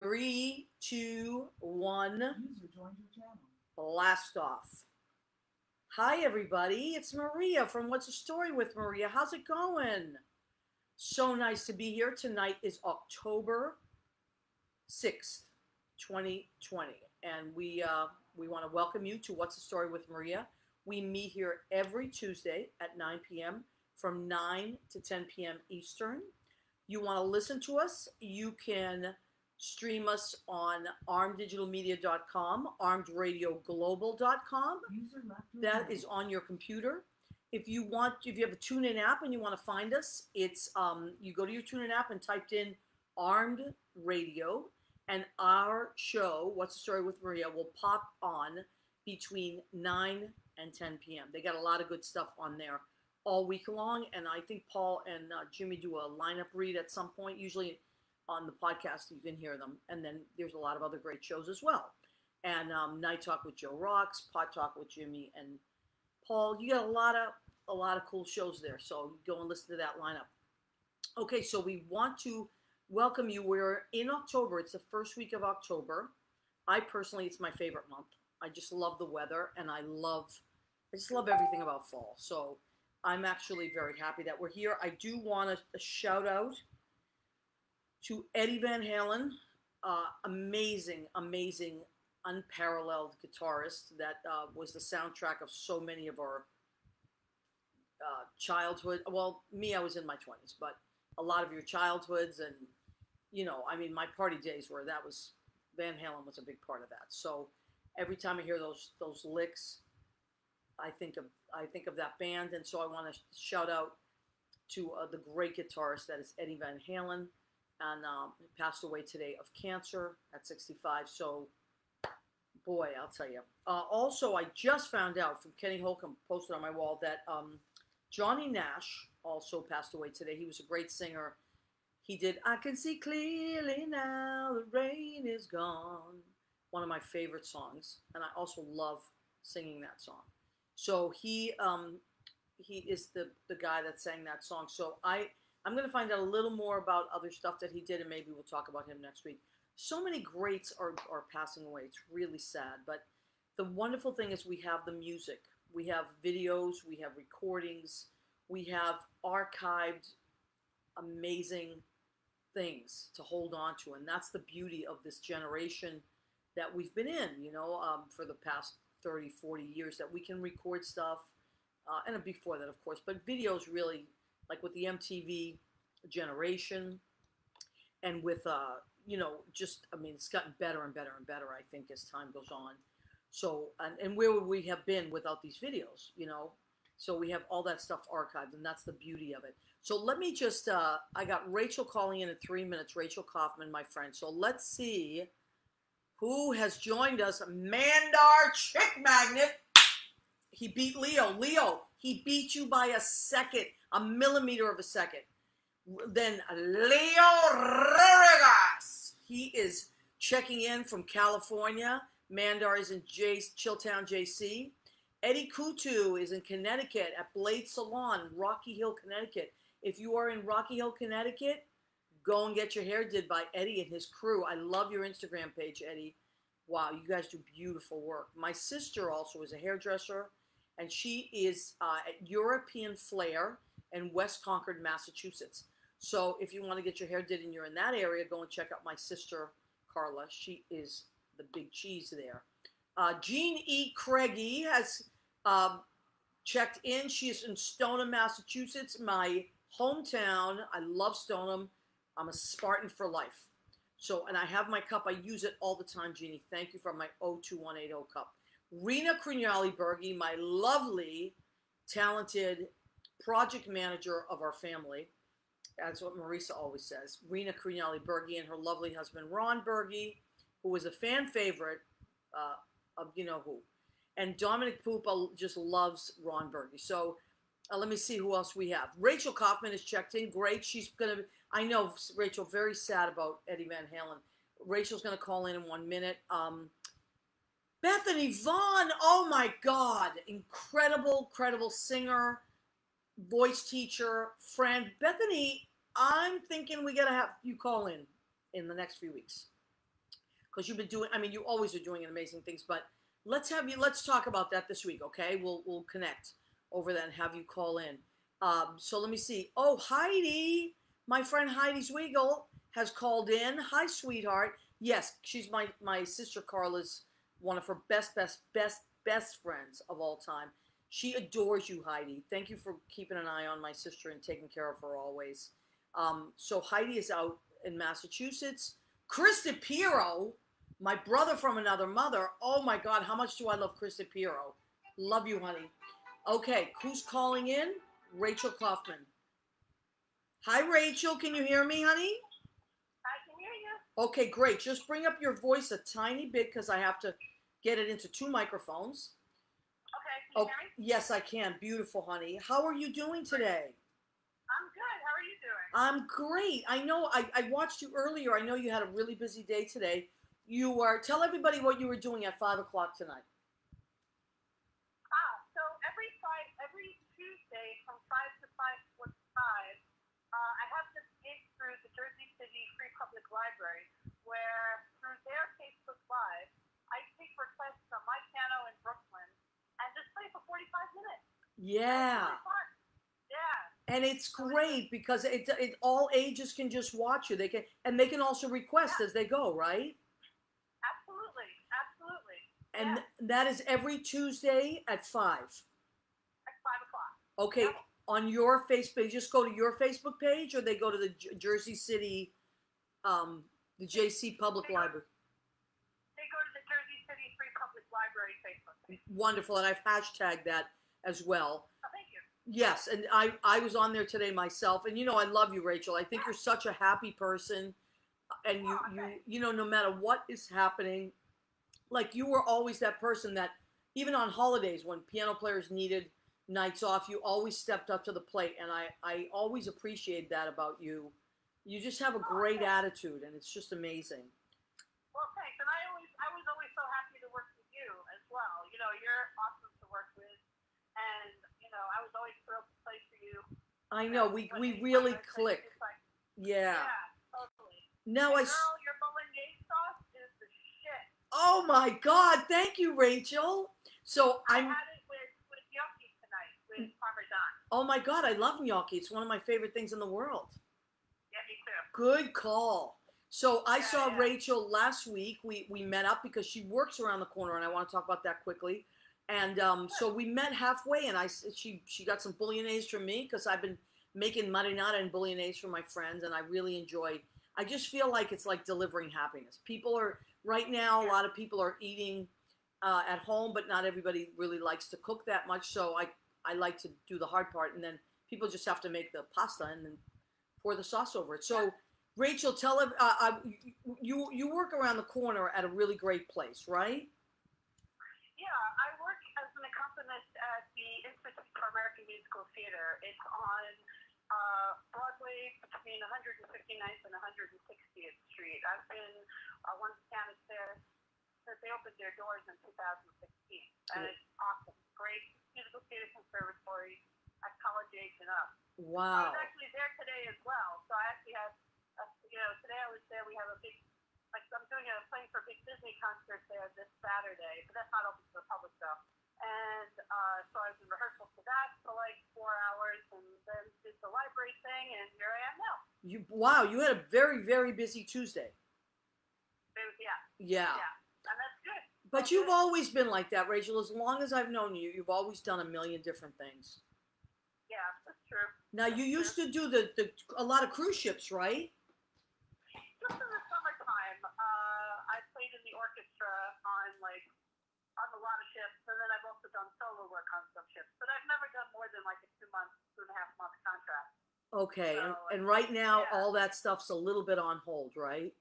Three, two, one. User joined your channel. Blast off. Hi, everybody. It's Maria from What's the Story with Maria. How's it going? So nice to be here. Tonight is October 6th, 2020. And we want to welcome you to What's the Story with Maria. We meet here every Tuesday at 9 p.m. from 9 to 10 p.m. Eastern. You want to listen to us, you can stream us on armeddigitalmedia.com, armedradioglobal.com. That is on your computer. If you have a TuneIn app and you want to find us, it's you go to your TuneIn app and typed in Armed Radio, and our show, What's the Story with Maria, will pop on between 9 and 10 p.m. They got a lot of good stuff on there all week long, and I think Paul and Jimmy do a lineup read at some point, usually on the podcast you can hear them, and then there's a lot of other great shows as well. And Night Talk with Joe Rocks, Pot Talk with Jimmy and Paul. You got a lot of cool shows there, so go and listen to that lineup. Okay, so we want to welcome you. We're in October. It's the first week of October. I personally, it's my favorite month. I just love the weather, and I just love everything about fall. So I'm actually very happy that we're here. I do want a shout out to Eddie Van Halen, amazing, unparalleled guitarist that was the soundtrack of so many of our childhood. Well, me, I was in my 20s, but a lot of your childhoods, and my party days where Van Halen was a big part of that. So every time I hear those licks, I think of that band, and so I want to shout out to the great guitarist that is Eddie Van Halen, and passed away today of cancer at 65. So, boy, I'll tell you. Also, I just found out from Kenny Holcomb, posted on my wall, that Johnny Nash also passed away today. He was a great singer. He did "I Can See Clearly Now, the Rain Is Gone," one of my favorite songs, and I also love singing that song. So he is the guy that sang that song. So I'm going to find out a little more about other stuff that he did, and maybe we'll talk about him next week. So many greats are passing away. It's really sad. But the wonderful thing is we have the music. We have videos. We have recordings. We have archived amazing things to hold on to. And that's the beauty of this generation that we've been in, for the past 30, 40 years, that we can record stuff. And before that, of course. But videos really, like with the MTV generation, and with it's gotten better and better and better, I think, as time goes on. So and where would we have been without these videos? So we have all that stuff archived, and that's the beauty of it. So let me just I got Rachel calling in 3 minutes. Rachel Kaufman, my friend. So let's see who has joined us. Mandar Chick Magnet. He beat Leo. Leo, he beat you by a millimeter of a second. Then Leo Rodriguez. He is checking in from California. Mandar is in Chilltown, JC. Eddie Kutu is in Connecticut at Blade Salon, Rocky Hill, Connecticut. If you are in Rocky Hill, Connecticut, go and get your hair did by Eddie and his crew. I love your Instagram page, Eddie. Wow, you guys do beautiful work. My sister also is a hairdresser, and she is at European Flair in West Concord, Massachusetts. So if you want to get your hair did and you're in that area, go and check out my sister, Carla. She is the big cheese there. Jean E. Craigie has checked in. She is in Stoneham, Massachusetts, my hometown. I love Stoneham. I'm a Spartan for life. So, and I have my cup. I use it all the time, Jeannie. Thank you for my 02180 cup. Rena Crignali-Bergi, my lovely, talented project manager of our family. That's what Marisa always says. Rena Crignali-Bergi and her lovely husband, Ron Bergi, who was a fan favorite of you-know-who. And Dominic Pupa just loves Ron Bergi. So let me see who else we have. Rachel Kaufman has checked in. Great. She's going to, I know, Rachel, very sad about Eddie Van Halen. Rachel's going to call in 1 minute. Bethany Vaughn, oh my God, incredible singer, voice teacher, friend. Bethany, I'm thinking we got to have you call in the next few weeks. because you've been doing. I mean, you always are doing amazing things, but let's talk about that this week, okay? We'll connect over that and have you call in. So let me see. Oh, Heidi, my friend Heidi Zwiegel has called in. Hi, sweetheart. Yes, she's my sister Carla's one of her best friends of all time. She adores you, Heidi. Thank you for keeping an eye on my sister and taking care of her always. So Heidi is out in Massachusetts. Chris DePiero, my brother from another mother. Oh my God, how much do I love Chris DePiero? Love you, honey. Okay, who's calling in? Rachel Kaufman. Hi, Rachel. Can you hear me, honey? I can hear you. Okay, great. Just bring up your voice a tiny bit because I have to get it into 2 microphones. Okay, can you hear me? Yes, I can. Beautiful, honey. How are you doing today? I'm good. How are you doing? I'm great. I know I watched you earlier. I know you had a really busy day today. Tell everybody what you were doing at 5 o'clock tonight. So every Tuesday from 5 to 5:45, I have this gig through the Jersey City Free Public Library, where through their Facebook Live, I take requests on my piano in Brooklyn and just play for 45 minutes. Yeah. It's really fun. Yeah. And it's great because it all ages can just watch you. They can also request as they go, right? Absolutely. And that is every Tuesday at 5. At 5 o'clock. Okay. Yeah. On your Facebook, just go to your Facebook page, or they go to the Jersey City, the JC Public Library. They go to the Jersey City Free Public Library Facebook page. Wonderful, and I've hashtagged that as well. Oh, thank you. Yes, and I was on there today myself, and I love you, Rachel. I think you're such a happy person, and you no matter what is happening, like you were always that person that even on holidays when piano players needed nights off, you always stepped up to the plate, and I always appreciate that about you. You just have a great attitude, and it's just amazing. Well, thanks, and I was always so happy to work with you as well. You're awesome to work with, and I was always thrilled to play for you. I know we really click. Yeah. Yeah, totally. Now Girl, your bolognese sauce is the shit. Oh my God! Thank you, Rachel. So I had it with gnocchi tonight with Parmesan. Oh my God, I love gnocchi. It's one of my favorite things in the world. Yeah, me too. Good call. So I saw Rachel last week. We met up because she works around the corner, and I want to talk about that quickly. And so we met halfway, and she got some bolognese from me because I've been making marinara and bolognese for my friends, and I really enjoy. I just feel like it's like delivering happiness. People are right now. A lot of people are eating at home, but not everybody really likes to cook that much. So I like to do the hard part, and then people just have to make the pasta and then pour the sauce over it. So, Rachel, you work around the corner at a really great place, right? Yeah, I work as an accompanist at the Institute for American Musical Theater. It's on Broadway between 159th and 160th Street. I've been one of the pianists there since they opened their doors in 2016, and it's awesome. Great musical theater conservatory at college age and up. Wow. I was actually there today as well, so I actually had, today I was there. We have a big, I'm playing for a big Disney concert there this Saturday, but that's not open to the public though. And so I was in rehearsal for that for like 4 hours, and then did the library thing, and here I am now. Wow, you had a very, very busy Tuesday. Yeah. And that's good. But you've always been like that, Rachel. As long as I've known you, you've always done a million different things. Yeah, that's true. Now, you used to do a lot of cruise ships, right? Just in the summertime, I played in the orchestra on a lot of ships, and then I've also done solo work on some ships. But I've never done more than like a 2.5 month contract. Okay, so, and right now, all that stuff's a little bit on hold, right?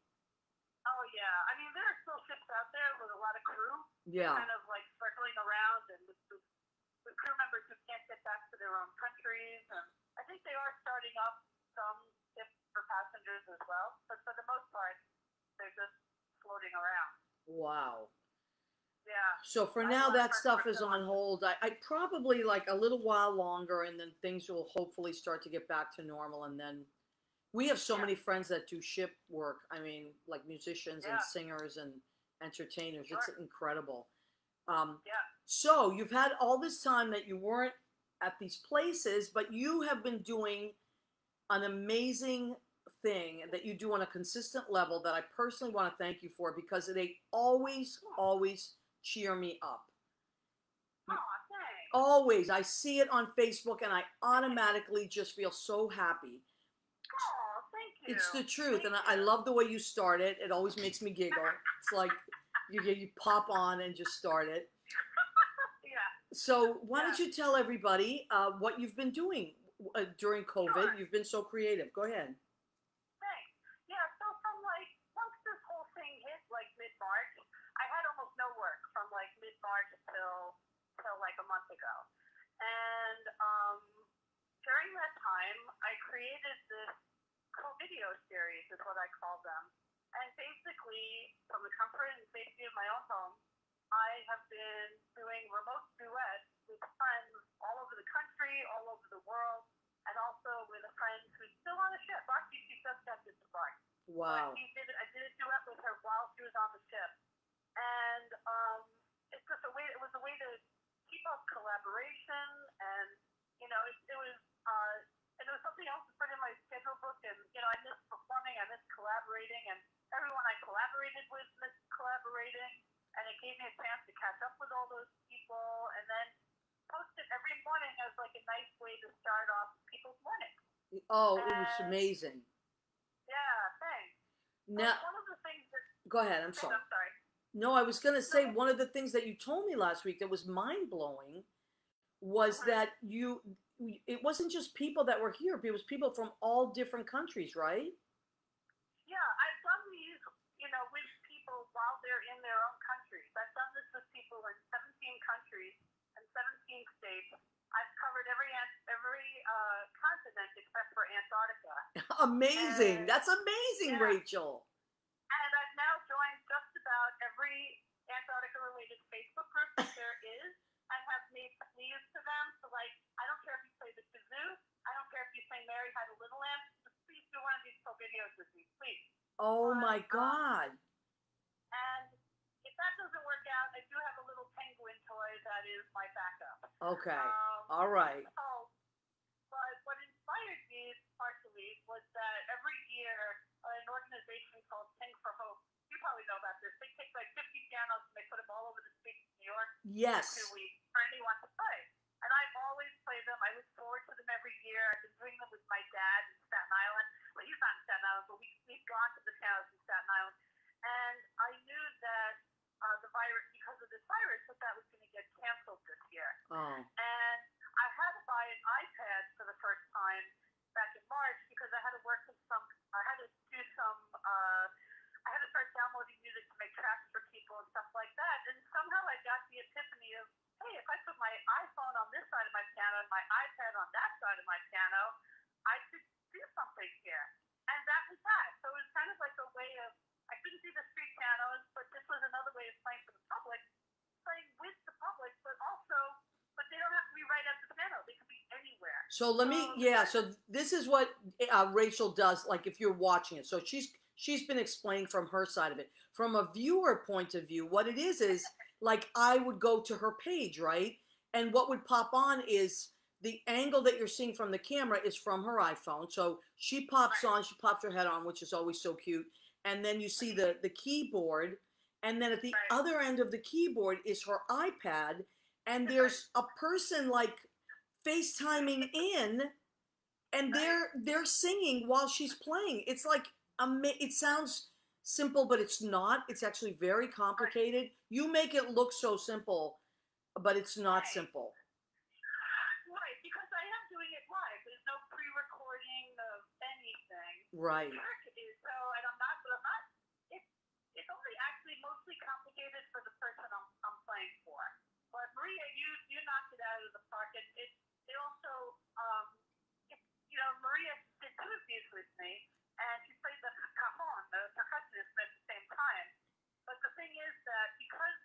Oh, yeah. I mean, there are still ships out there with a lot of crew. Yeah. Kind of like circling around, and with crew members who can't get back to their own countries. And I think they are starting up some ships for passengers as well. But for the most part, they're just floating around. Wow. Yeah. So for now, that stuff is on hold. I probably like a little while longer, and then things will hopefully start to get back to normal, and then We have so Yeah. many friends that do ship work. I mean, like musicians and Yeah. singers and entertainers. Sure. It's incredible. Yeah. So you've had all this time that you weren't at these places, but you have been doing an amazing thing that you do on a consistent level that I personally want to thank you for because they always cheer me up. Oh, thanks. Always. I see it on Facebook and I automatically just feel so happy. Oh, thank you. It's the truth, Thank and I you. love the way you start it. It always makes me giggle. It's like you pop on and just start it. Yeah. So why don't you tell everybody what you've been doing during COVID? Sure. You've been so creative. Go ahead. Thanks. Yeah, so from like once this whole thing hit like mid-March, I had almost no work from like mid-March till like a month ago. And during that time I created this co-video series is what I call them. And basically from the comfort and safety of my own home, I have been doing remote duets with friends all over the country, all over the world, and also with a friend who's still on the ship. Actually, she just got disembarked. Wow. But I did a duet with her while she was on the ship. And it's just a way, it was a way to keep up collaboration. And, you know, and it was something else to put in my schedule book. And, you know, I miss performing, I miss collaborating. And everyone I collaborated with missed collaborating. And it gave me a chance to catch up with all those people. And then post it every morning as like a nice way to start off people's morning. Oh, it was amazing. Yeah, thanks. Now, one of the things that... Go ahead. I'm sorry. I'm sorry. No, I was going to say one of the things that you told me last week that was mind-blowing was that it wasn't just people that were here, it was people from all different countries, right? Yeah, I've done these, you know, with people while they're in their own countries. I've done this with people in 17 countries and 17 states. I've covered every continent except for Antarctica. Amazing. That's amazing, yeah. Rachel. And I've now joined just about every Antarctica-related Facebook group that there is and have made pleas to them. So, like, I don't care if you play the kazoo. I don't care if you say Mary Had a Little Lamb. Just please do one of these videos with me, please. Oh, my God. And if that doesn't work out, I do have a little penguin toy that is my backup. Okay. All right. So, but what inspired me partially was that every year an organization called Sing for Hope, you probably know about this, they take like 50 pianos and they put them all over the streets of New York yes. for 2 weeks for anyone to play. And I always play them. I look forward to them every year. I've been doing them with my dad in Staten Island. Well, he's not in Staten Island, but we've gone to the pianos in Staten Island. And I knew that the virus, because of this virus, that was going to get canceled this year. Oh. And I had to buy an iPad for the first time back in March because I had to work with I had to start downloading music to make tracks for people and stuff like that. And somehow I got the epiphany of, hey, if I put my iPhone on this side of my piano and my iPad on that side of my piano, I could do something here. And that was that. So it was kind of like a way of, I couldn't do the street pianos, but this was another way of playing for the public, playing with the public, but they don't have to be right at the piano. They can be anywhere. So so this is what Rachel does, like if you're watching it. So she's been explaining from her side of it. From a viewer point of view, what it is like I would go to her page, right? And what would pop on is the angle that you're seeing from the camera is from her iPhone. So she pops on, she pops her head on, which is always so cute. And then you see the keyboard. And then at the other end of the keyboard is her iPad. And there's a person like FaceTiming in, and they're singing while she's playing. It's like it sounds simple, but it's not. It's actually very complicated. You make it look so simple, but it's not simple. Right, because I am doing it live. There's no pre-recording of anything. Right. So, and I'm not. It's only actually mostly complicated for the person I'm playing for. But Maria, you knocked it out of the park, and it also, you know, Maria did two of these with me, and she played the cajon, the percussionist, at the same time. But the thing is that because,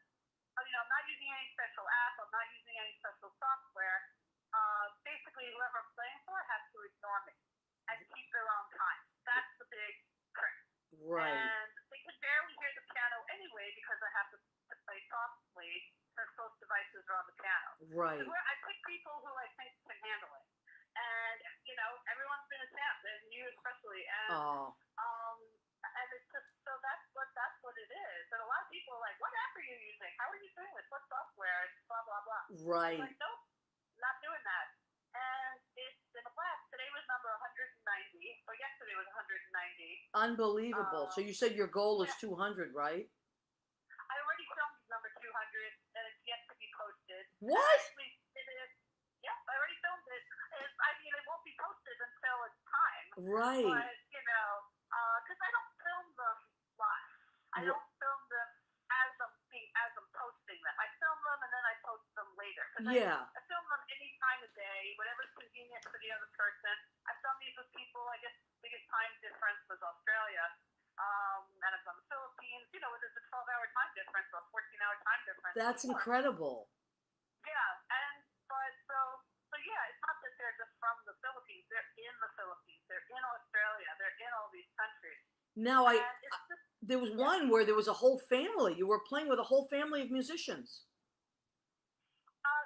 you know, I'm not using any special app, I'm not using any special software, basically whoever I'm playing for has to ignore me and keep their own time. Right. and they could barely hear the piano anyway because I have to play softly since both devices are on the piano. Right. So I pick people who I think can handle it, and everyone's been a champ, and you especially, Oh. and it's just so that's what it is. And a lot of people are like, "What app are you using? How are you doing this? What software?" And blah blah blah. I'm Right. like, nope, not doing that. And it's been a blast. Today was number 190, or yesterday was 190. Unbelievable. So you said your goal is Yeah, 200, right? I already filmed number 200, and it's yet to be posted. I What? actually did it. Yeah, I already filmed it. I mean, it won't be posted until it's time. Right. But because I don't film them live. I R- don't film them as I'm posting them. I film them and then I post them later. Because yeah. I film them any time of day, whatever's convenient for the other person. I've done these with people. I guess the biggest time difference was Australia. And I've done the Philippines. There's a 12-hour time difference or a 14-hour time difference. That's incredible. Yeah, so yeah, it's not that they're just from the Philippines. They're in the Philippines. They're in Australia. They're in all these countries. Now And it's just, there was yeah. one where there was a whole family. You were playing with a whole family of musicians.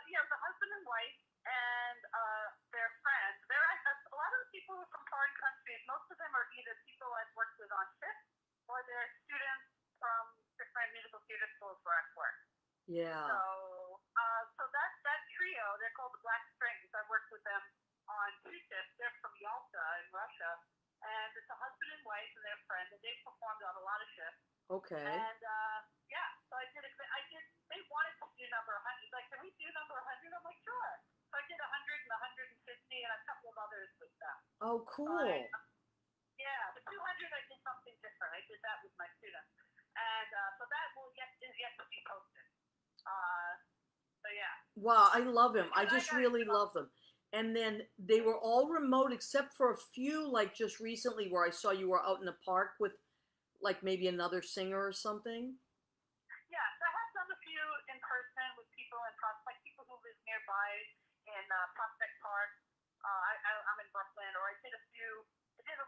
Yeah, the husband and wife and their friends. A lot of the people who are from foreign countries. Most of them are either people I've worked with on ships or they're students from different musical theater schools where I've worked. Yeah. So that trio, they're called the Black Strings. I worked with them on 2 ships. They're from Yalta in Russia, and it's a husband and wife and their friend, and they've performed on a lot of ships. Okay. And yeah, so I did. They wanted to do number 100. Like, can we do number 100? I'm like, sure. So I did 100 and 150 and a couple of others with them. Oh, cool. Yeah, the 200 I did something different. I did that with my students, and so that is yet to be posted. So yeah. Wow, I love him. I Because just really love them. And then they were all remote except for a few, like just recently where I saw you were out in the park with like maybe another singer or something. Yes, I have done a few in person with people in Prospect, people who live nearby in Prospect Park. I'm in Brooklyn, or I did at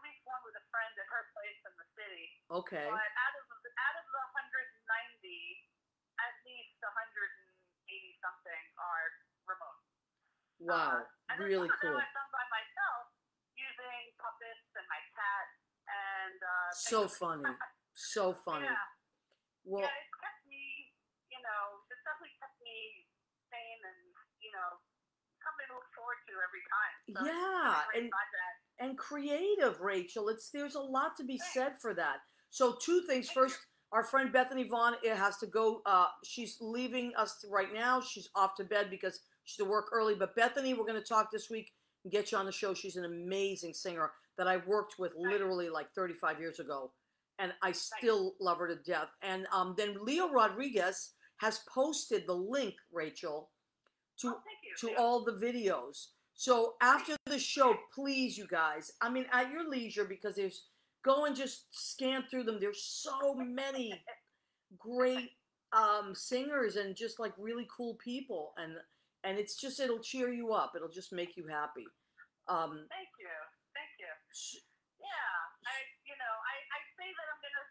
least one with a friend at her place in the city. Okay. But out of the 190, at least 180 something are remote. Wow, And really then some cool. of them I've done by myself using puppets and my cat and So funny. So funny. Yeah. Well, Yeah, it's kept me, it's definitely kept me sane and, something to look forward to every time. So yeah, it's really great project. and creative, Rachel. There's a lot to be said for that. So 2 things. Thank First, you. our friend Bethany Vaughn has to go. She's leaving us right now. She's off to bed because she's to work early. But Bethany, we're going to talk this week and get you on the show. She's an amazing singer that I worked with literally like 35 years ago, and I still love her to death. And then Leo Rodriguez has posted the link, Rachel, to all the videos. So after the show, please, you guys, I mean, at your leisure, because go and just scan through them. There's so many great singers and just like really cool people, and it'll cheer you up. It'll just make you happy. Thank you. Yeah, I say that I'm gonna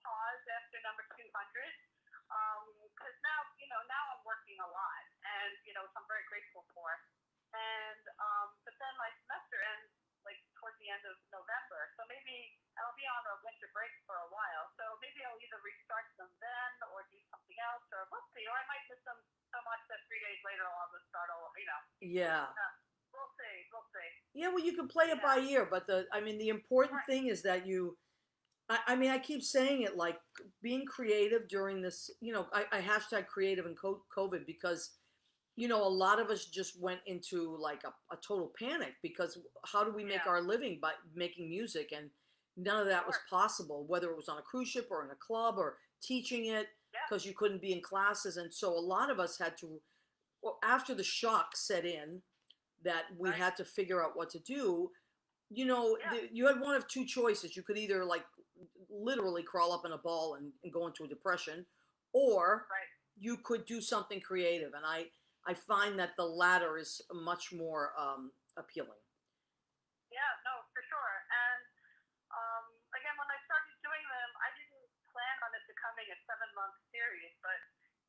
pause after number 200 because now I'm working a lot, and which I'm very grateful for. And but then my semester ends like towards the end of November, so maybe I'll be on a winter break for a while. So maybe I'll either restart them then, or do something else, or we'll see. Or I might miss them so much that 3 days later I'll just start all. Yeah. We'll see. Yeah, well, you can play it by ear, but the important thing is that I keep saying it, like being creative during this, I hashtag creative in COVID because, a lot of us just went into like a total panic because how do we make our living by making music? And none of that was possible, whether it was on a cruise ship or in a club or teaching it because you couldn't be in classes. And so a lot of us had to, after the shock set in, that we had to figure out what to do. You had one of 2 choices. You could either like literally crawl up in a ball and go into a depression, or you could do something creative. And I find that the latter is much more appealing. Yeah, no, for sure. And again, when I started doing them, 7-month series, but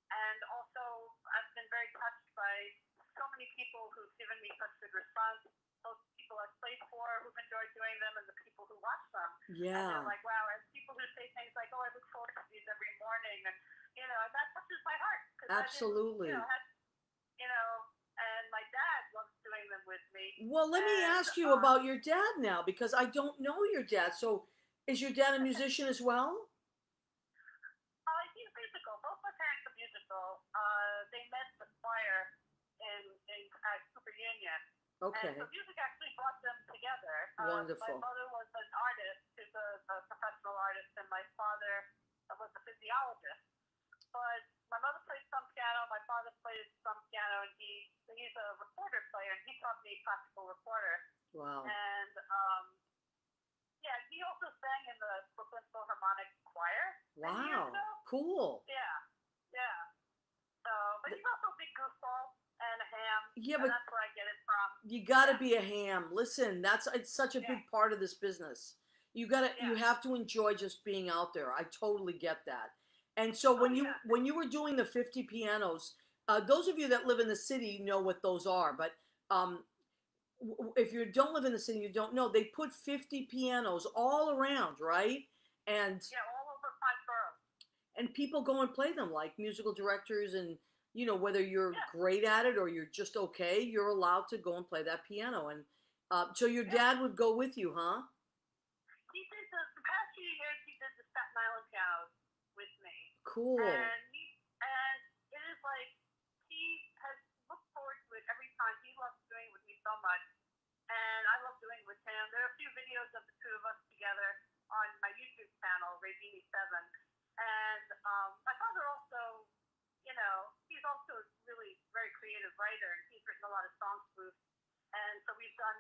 and also I've been very touched by so many people who've given me such good response. Both people I've played for who've enjoyed doing them, and the people who watch them. And Yeah. they're like, wow. And people who say things like, oh, I look forward to these every morning, and and that touches my heart because I didn't, Absolutely. and my dad loves doing them with me. Well, let me And ask you about your dad now, because I don't know your dad. So, is your dad a musician as well? he's musical. Both my parents are musical. They met the choir in at Cooper Union. And Okay. so music actually brought them together. My Wonderful. mother was an artist, who's a professional artist, and my father was a physiologist. But my mother plays some piano, my father plays some piano, and he's a recorder player, and he taught me classical recorder. Wow. And yeah, he also sang in the Brooklyn Philharmonic Choir many years Wow. ago. Cool. Yeah, yeah. So, but he's also a big goofball and a ham, Yeah, and but that's where I get it from. you got to be a ham. Listen, it's such a big part of this business. You have to enjoy just being out there. I totally get that. And so when you were doing the 50 pianos, those of you that live in the city know what those are, but if you don't live in the city, you don't know. They put 50 pianos all around, right? And all over 5 boroughs. and people go and play them, like musical directors, and whether you're great at it or you're just okay, you're allowed to go and play that piano. And so your dad would go with you, huh? He did the past few years. He did the Staten Island pianos with me. Cool. And it is like he has looked forward to it every time. He loves doing it with me so much, and I love doing it with him. There are a few videos of the two of us together on my YouTube channel, Regini7. And my father also, he's also a really very creative writer, and he's written a lot of song spoofs. And so we've done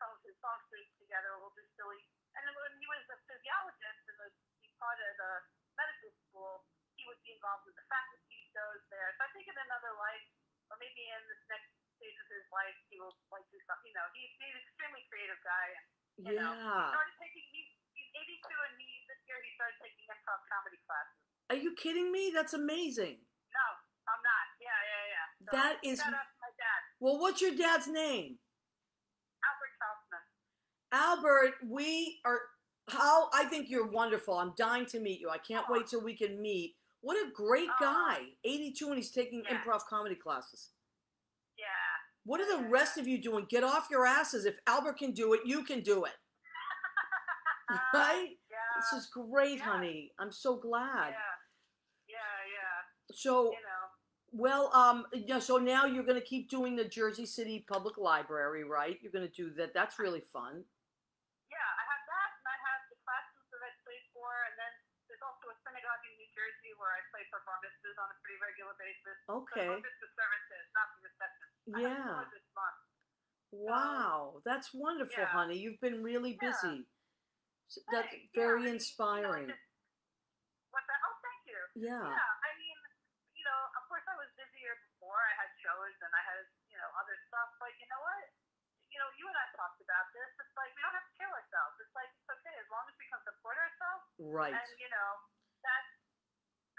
some of his song spoofs together. We'll do silly. And then when he was a physiologist and he taught at a medical school, he would be involved with the faculty shows there. So I think in another life, or maybe in this next stage of his life, he will like do something. He's an extremely creative guy, and he started taking. He's 82, and this year he started taking improv comedy classes. Are you kidding me? That's amazing. No, I'm not. Yeah. So that is. Shout out to my dad. Well, what's your dad's name? Albert Kaufman. Albert, I think you're wonderful. I'm dying to meet you. I can't wait till we can meet. What a great guy. 82 and he's taking improv comedy classes. Yeah. What are the rest of you doing? Get off your asses. If Albert can do it, you can do it. Right? Yeah. This is great, honey. I'm so glad. Yeah. So, so now you're going to keep doing the Jersey City Public Library, right? You're going to do that. That's really fun. Yeah, I have that, and I have the classes that I play for, and then there's also a synagogue in New Jersey where I play for bar mitzvahs on a pretty regular basis. Okay. So bar mitzvah services, not the reception. Yeah. I have 4 this month. Wow, that's wonderful, honey. You've been really busy. That's very inspiring. What's that? Oh, thank you. Yeah. Yeah, I mean, of course I was busier before. I had shows and I had, other stuff. But you know what? You and I talked about this. It's like we don't have to kill ourselves. It's like it's okay as long as we can support ourselves. Right. And that's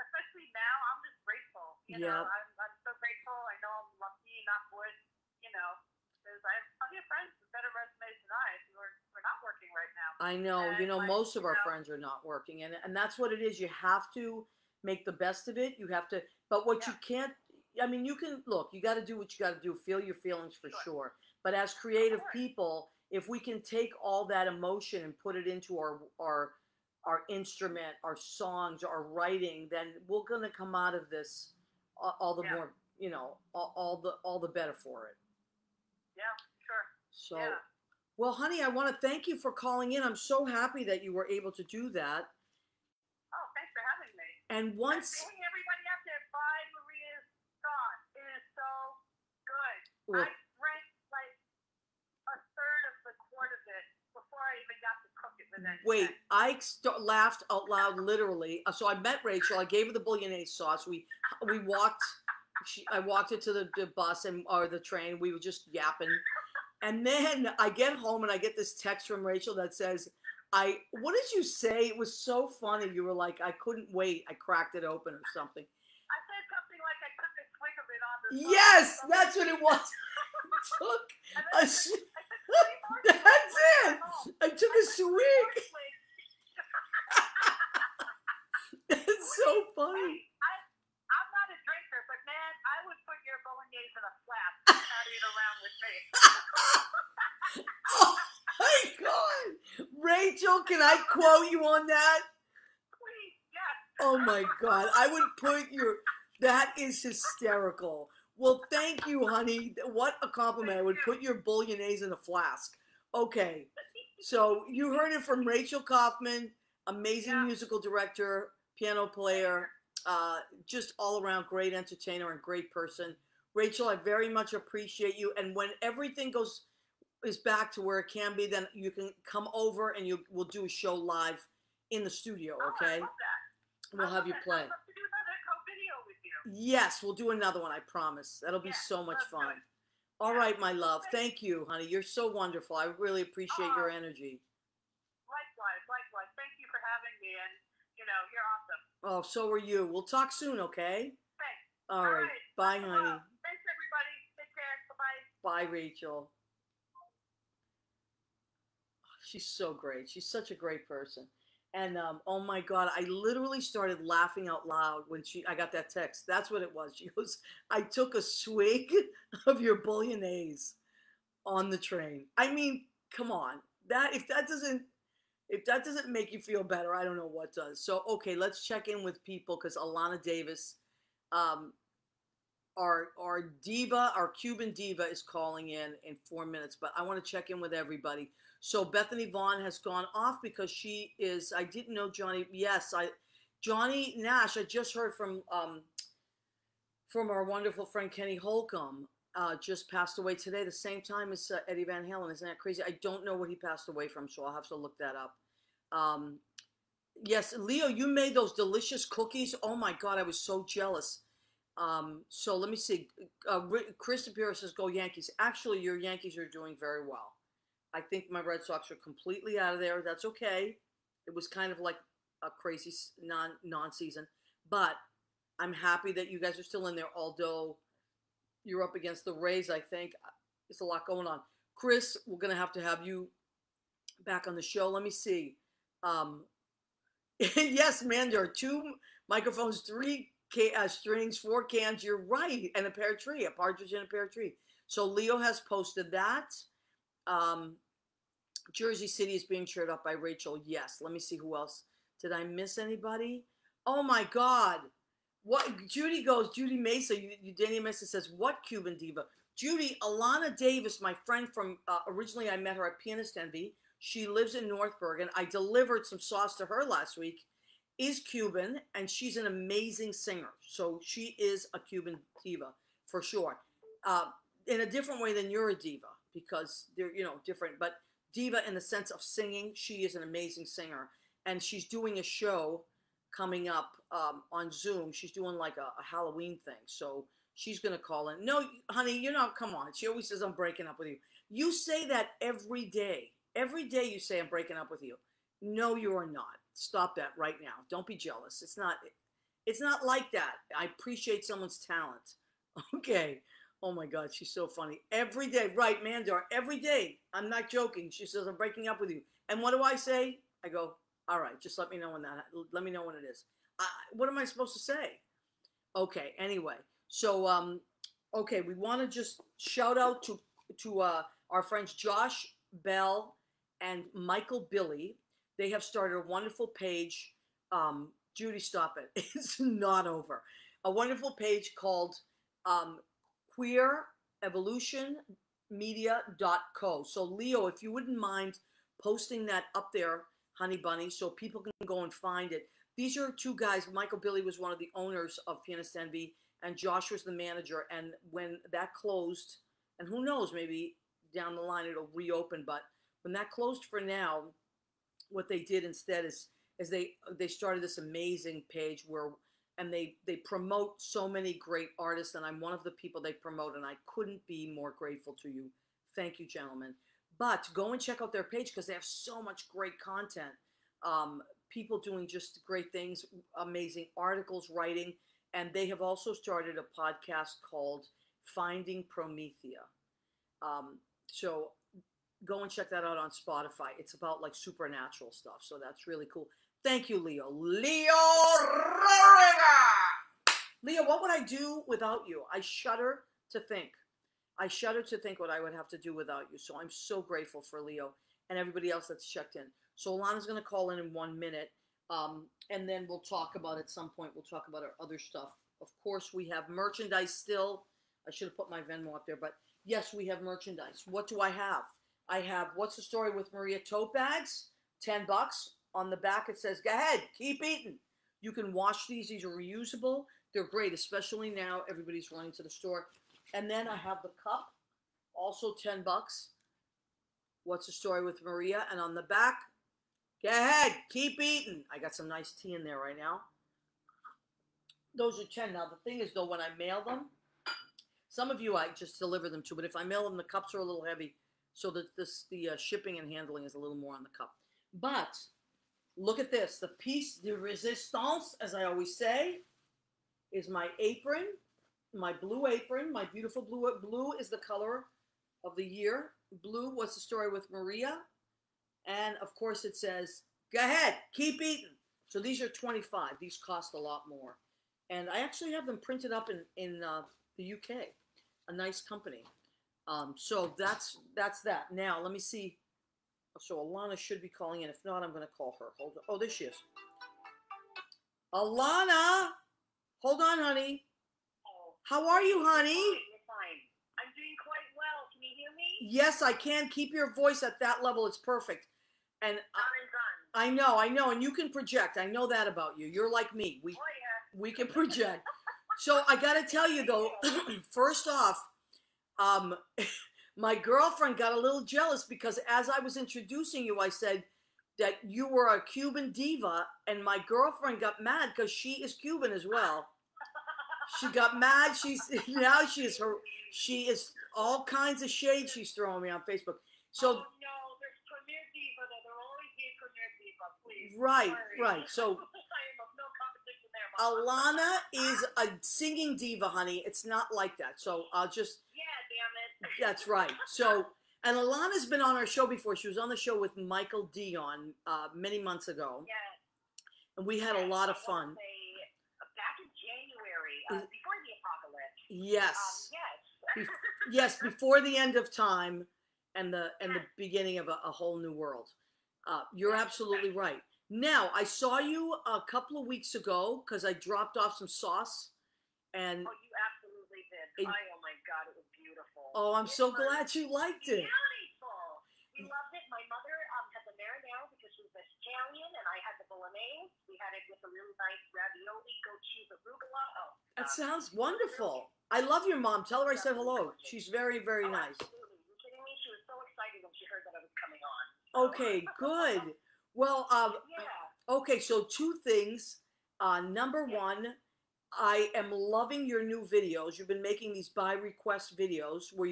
especially now. I'm just grateful. I'm so grateful. I know I'm lucky, not wood. Because I have plenty of friends with better resumes than I who are not working right now. I know. And most of our friends are not working, and that's what it is. You have to make the best of it. You have to, but what you can't. I mean, you can look. You got to do what you got to do. Feel your feelings for sure. But as creative people, if we can take all that emotion and put it into our instrument, our songs, our writing, then we're gonna come out of this all the more. All the better for it. Yeah, sure. So, well, honey, I want to thank you for calling in. I'm so happy that you were able to do that. Oh, thanks for having me. And once... Hey, everybody out there, buy Maria's song. It is so good. Well, I drank like a third of the quart of it before I even got to cook it the next Wait, day. I laughed out loud, literally. So I met Rachel. I gave her the bolognese sauce. We walked... I walked her to the bus or the train. We were just yapping. And then I get home and I get this text from Rachel that says, What did you say? It was so funny. You were like, I couldn't wait. I cracked it open or something. I said something like I took a swig of it on the phone. Yes, that's what it was. Took And then a I said, that's it. I took a swig. That's so funny. I'm not a drinker, but man, I would put your bolognese in a flask and carry it around with me. Oh my God. Rachel, can I quote you on that? Please, yes. Oh my God. I would put that is hysterical. Well, thank you, honey. What a compliment. I would put your bolognese in a flask. Okay. So you heard it from Rachel Kaufman, amazing musical director, piano player, just all around great entertainer and great person. Rachel, I very much appreciate you. And when everything is back to where it can be, then you can come over and we'll do a show live in the studio, okay? I love that. We'll have you play. I'd love to do another co-video with you. Yes, we'll do another one, I promise. That'll be so much fun. Good. All right, my love. Thank you, honey. You're so wonderful. I really appreciate your energy. Likewise. Thank you for having me, and, you're awesome. Oh, so are you. We'll talk soon, okay? Thanks. All right. Bye, honey. Thanks, everybody. Take care. Bye, Bye-bye. Rachel. She's so great. She's such a great person. And oh my God, I literally started laughing out loud when I got that text. That's what it was. She goes, I took a swig of your bolognese on the train. I mean, come on. If that doesn't make you feel better, I don't know what does. So okay, let's check in with people because Alana Davis, our diva, our Cuban diva is calling in 4 minutes, but I want to check in with everybody. So Bethany Vaughn has gone off because she is, I didn't know Johnny. Yes, Johnny Nash, I just heard from our wonderful friend Kenny Holcomb, just passed away today, the same time as Eddie Van Halen. Isn't that crazy? I don't know what he passed away from, so I'll have to look that up. Yes, Leo, you made those delicious cookies. Oh my God, I was so jealous. So let me see. Chris Shapiro says, go Yankees. Actually, your Yankees are doing very well. I think my Red Sox are completely out of there. That's okay. It was kind of like a crazy non-season. But I'm happy that you guys are still in there, although you're up against the Rays, I think. There's a lot going on. Chris, we're going to have you back on the show. Let me see. Yes, man, there are 2 microphones, 3 strings, 4 cans. You're right. And a pear tree, a partridge in a pear tree. So Leo has posted that. Jersey City is being cheered up by Rachel. Yes. Let me see who else. Did I miss anybody? Oh my God. What? Judy Mesa, Danny Mesa says, what Cuban diva? Judy, Alana Davis, my friend from, originally I met her at Pianist Envy. She lives in North Bergen. I delivered some sauce to her last week. Is Cuban, and she's an amazing singer. So she is a Cuban diva for sure. In a different way than you're a diva, because they're, different, but diva in the sense of singing. She is an amazing singer, and she's doing a show coming up on Zoom. She's doing like a Halloween thing, so she's gonna call in. No, honey, come on. She always says I'm breaking up with you. You say that every day. Every day you say I'm breaking up with you. No, you are not. Stop that right now. Don't be jealous. It's not like that. I appreciate someone's talent. Okay. Oh my God, she's so funny. Every day, right, Mandar, every day. I'm not joking. She says, I'm breaking up with you. And what do I say? I go, all right, just let me know when it is. What am I supposed to say? Okay, anyway. So, okay, we want to just shout out to our friends Josh Bell and Michael Billy. They have started a wonderful page. Judy, stop it. It's not over. A wonderful page called queerevolutionmedia.co. So Leo, if you wouldn't mind posting that up there, honey bunny, so people can go and find it. These are 2 guys. Michael Billy was one of the owners of Pianist Envy, and Josh was the manager. And when that closed, and who knows, maybe down the line it'll reopen, but when that closed for now, what they did instead is they started this amazing page and they promote so many great artists, and I'm one of the people they promote, and I couldn't be more grateful to you. Thank you, gentlemen. But go and check out their page because they have so much great content. People doing just great things, amazing articles, writing, and they have also started a podcast called Finding Promethea. So go and check that out on Spotify. It's about like supernatural stuff, so that's really cool. Thank you, Leo. Leo Roriga! Leo, what would I do without you? I shudder to think. I shudder to think what I would have to do without you. So I'm so grateful for Leo and everybody else that's checked in. So Alana's going to call in 1 minute, and then we'll talk about at some point. We'll talk about our other stuff. Of course, we have merchandise still. I should have put my Venmo up there, but yes, we have merchandise. What do I have? I have What's the Story with Maria tote bags, $10. On the back it says, go ahead, keep eating. You can wash these. These are reusable. They're great, especially now everybody's running to the store. And then I have the cup, also $10. What's the Story with Maria? And on the back, go ahead, keep eating. I got some nice tea in there right now. Those are 10. Now, the thing is, though, when I mail them, some of you I just deliver them to, but if I mail them, the cups are a little heavy, so that the shipping and handling is a little more on the cup. But look at this. The piece de resistance, as I always say, is my apron, my blue apron, my beautiful blue. Blue is the color of the year. Blue, What's the Story with Maria? And, of course, it says, go ahead, keep eating. So these are 25. These cost a lot more. And I actually have them printed up in the UK, a nice company. So that's that. Now, let me see. So Alana should be calling in. If not, I'm going to call her. Hold on. Oh, there she is. Alana! Hold on, honey. Oh, how are you, honey? You're fine. I'm doing quite well. Can you hear me? Yes, I can. Keep your voice at that level. It's perfect. And I know. And you can project. I know that about you. You're like me. We can project. So I got to tell you, though, first off, my girlfriend got a little jealous because as I was introducing you, I said that you were a Cuban diva, and my girlfriend got mad because she is Cuban as well. She got mad. She is all kinds of shade she's throwing me on Facebook. So oh, no, there's Premier Diva. There'll always be a Premier Diva, please. Right. So I am of no competition there, Mama. Alana is a singing diva, honey. It's not like that. So I'll just. Yeah, damn it. That's right. So, and Alana's been on our show before. She was on the show with Michael Dion many months ago. Yes. And we had a lot of fun. Back in January, before the apocalypse. Yes. Yes. Yes, before the end of time and the beginning of a whole new world. You're absolutely right. Now, I saw you a couple of weeks ago because I dropped off some sauce. And oh, you absolutely did. Oh my God, it was beautiful. Oh, I'm so glad you liked it. Beautiful. We loved it. My mother had the marinara because she was vegetarian, and I had the bolognese. We had it with a really nice ravioli, goat cheese, arugula. Oh, that sounds wonderful. I love your mom. Tell her I said hello. She's very, very nice. Absolutely. You're kidding me? She was so excited when she heard that I was coming on. Okay, good. Well, okay, so two things. Number one, I am loving your new videos. You've been making these by request videos where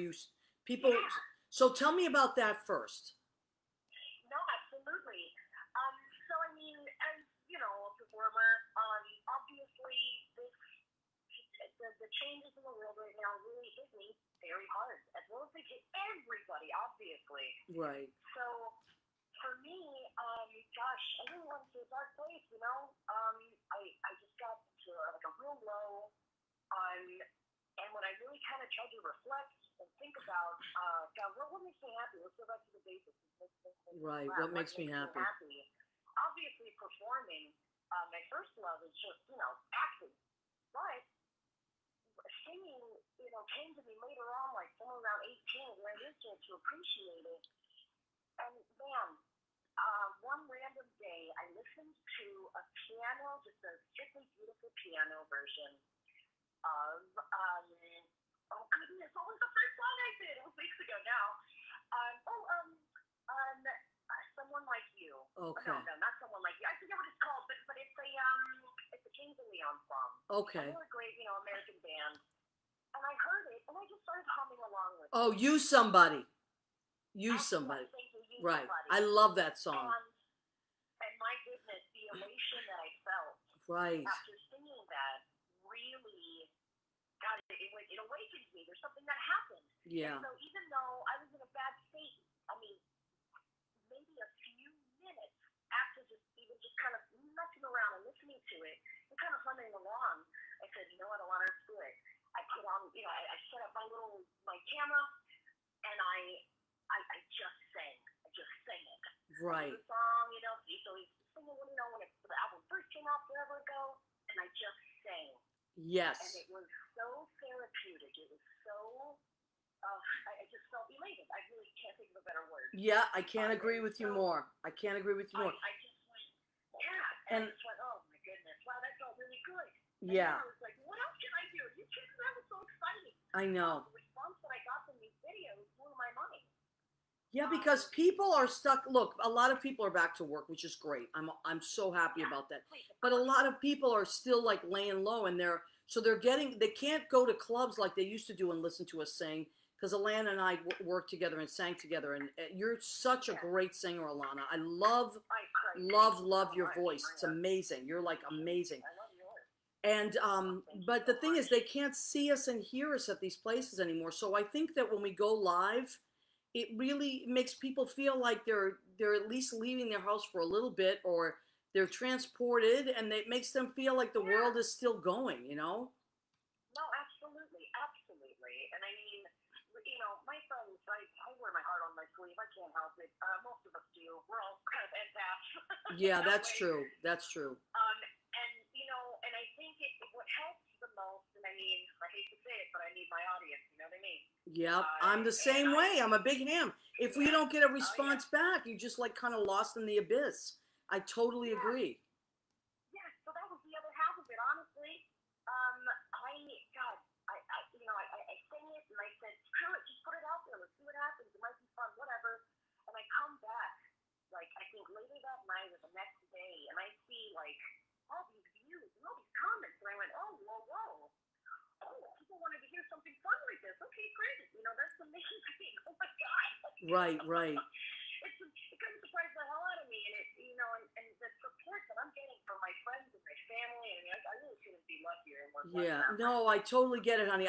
people. Yeah. So tell me about that first. No, absolutely. So I mean, as you know, a performer, obviously the changes in the world right now really hit me very hard, as well as they hit everybody, obviously. Right. So for me, gosh, I didn't want to a dark place, you know. I just got to like a real low, and when I really kind of tried to reflect and think about, God, what makes me happy? Let's go back to the basics. Right. What makes me happy? Obviously, performing. My first love is just, you know, acting. But singing, you know, came to me later on, like somewhere around 18, where I really started to appreciate it. And man, one random day, I listened to a piano, just a strictly beautiful piano version of, oh goodness, what was the first song I did? It was weeks ago now. Someone Like You. Okay. No, not Someone Like You. I forget what it's called, but it's a Kings of Leon song. Okay. A really great, you know, American band. And I heard it, and I just started humming along with it. Oh, You Somebody. Use somebody. Use right. somebody. I love that song. And my goodness, the elation that I felt right. after singing that really, God, it awakened me. There's something that happened. Yeah. And so even though I was in a bad state, I mean, maybe a few minutes after just kind of messing around and listening to it and kind of humming along, I said, you know what, Alana, let's do it. I put on, I set up my camera, and I just sang. I just sang it. Right. The song, so he's singing, when the album first came out forever ago, and I just sang. Yes. And it was so therapeutic. It was so, I just felt elated. I really can't think of a better word. Yeah, I can't agree with you more. I can't agree with you more. I just went, yeah. And I just went, oh my goodness, wow, that felt really good. Yeah. And I was like, what else can I do? You kids, that was so exciting. I know. The response that I got from these videos blew my mind. Yeah, because people are stuck. Look, a lot of people are back to work, which is great. I'm so happy about that. But a lot of people are still like laying low, and they can't go to clubs like they used to do and listen to us sing. Because Alana and I worked together and sang together, and you're such a great singer, Alana. I love your voice. It's amazing. You're like amazing. And but the thing is, they can't see us and hear us at these places anymore. So I think that when we go live, it really makes people feel like they're at least leaving their house for a little bit, or they're transported, and it makes them feel like the world is still going. No, absolutely. And I mean, my friends, I wear my heart on my sleeve. I can't help it. Most of us do. We're all kind of empaths. Yeah, that's true. That's true. And I think what helps the most, and I mean, I hate to say it, but I need my audience. You know what I mean? Yeah, I'm the same way. I'm a big ham. If we don't get a response back, you're just like kind of lost in the abyss. I totally agree. Yeah, so that was the other half of it, honestly. I sang it, and I said, screw it, just put it out there. Let's see what happens. It might be fun, whatever. And I come back, like, I think later that night or the next day, and I see, like, all these views and all these comments. And I went, oh, whoa. Oh, people wanted to hear something fun like this. Okay, great. That's amazing. Oh, my God. Right. It kind of surprised the hell out of me. And and the support that I'm getting from my friends and my family, I mean, I really couldn't be luckier. Yeah, no, I totally get it, honey.